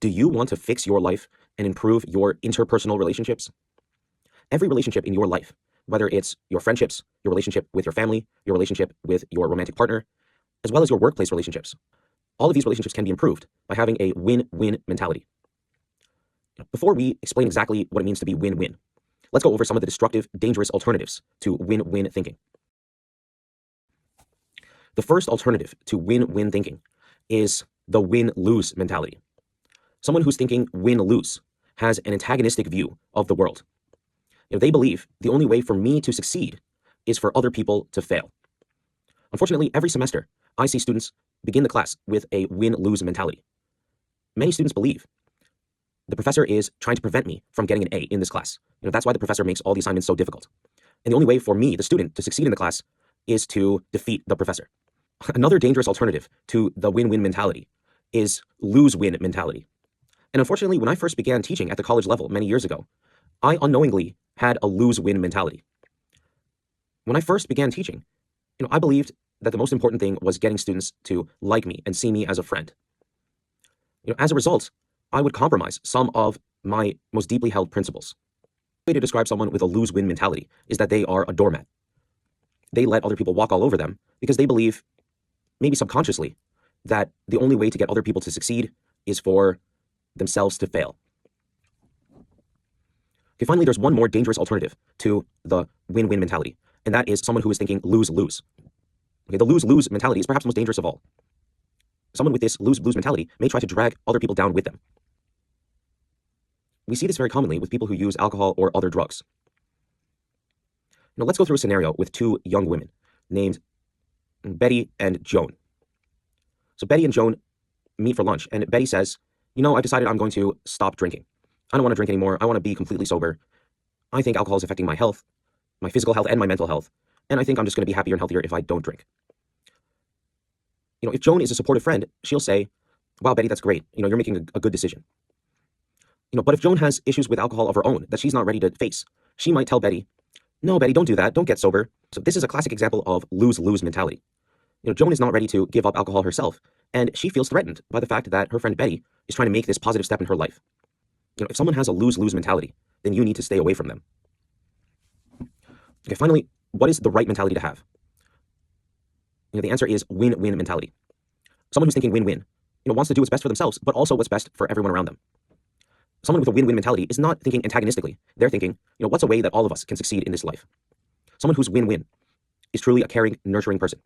Do you want to fix your life and improve your interpersonal relationships? Every relationship in your life, whether it's your friendships, your relationship with your family, your relationship with your romantic partner, as well as your workplace relationships, all of these relationships can be improved by having a win-win mentality. Before we explain exactly what it means to be win-win, let's go over some of the destructive, dangerous alternatives to win-win thinking. The first alternative to win-win thinking is the win-lose mentality. Someone who's thinking win-lose has an antagonistic view of the world. They believe the only way for me to succeed is for other people to fail. Unfortunately, every semester, I see students begin the class with a win-lose mentality. Many students believe the professor is trying to prevent me from getting an A in this class. That's why the professor makes all the assignments so difficult. And the only way for me, the student, to succeed in the class is to defeat the professor. Another dangerous alternative to the win-win mentality is lose-win mentality. And unfortunately, when I first began teaching at the college level many years ago, I unknowingly had a lose-win mentality. When I first began teaching, I believed that the most important thing was getting students to like me and see me as a friend. As a result, I would compromise some of my most deeply held principles. The way to describe someone with a lose-win mentality is that they are a doormat. They let other people walk all over them because they believe, maybe subconsciously, that the only way to get other people to succeed is for themselves to fail. Okay, finally, there's one more dangerous alternative to the win-win mentality, and that is someone who is thinking lose-lose. Okay, the lose-lose mentality is perhaps the most dangerous of all. Someone with this lose-lose mentality may try to drag other people down with them. We see this very commonly with people who use alcohol or other drugs. Now, let's go through a scenario with two young women named Betty and Joan. So Betty and Joan meet for lunch, and Betty says, I've decided I'm going to stop drinking. I don't want to drink anymore. I want to be completely sober. I think alcohol is affecting my health, my physical health, and my mental health. And I think I'm just going to be happier and healthier if I don't drink. If Joan is a supportive friend, she'll say, wow, Betty, that's great. You're making a good decision. But if Joan has issues with alcohol of her own that she's not ready to face, she might tell Betty, no, Betty, don't do that. Don't get sober. So this is a classic example of lose-lose mentality. Joan is not ready to give up alcohol herself, and she feels threatened by the fact that her friend Betty is trying to make this positive step in her life. If someone has a lose-lose mentality, then you need to stay away from them. Okay, finally, what is the right mentality to have? The answer is win-win mentality. Someone who's thinking win-win, wants to do what's best for themselves, but also what's best for everyone around them. Someone with a win-win mentality is not thinking antagonistically. They're thinking, what's a way that all of us can succeed in this life? Someone who's win-win is truly a caring, nurturing person.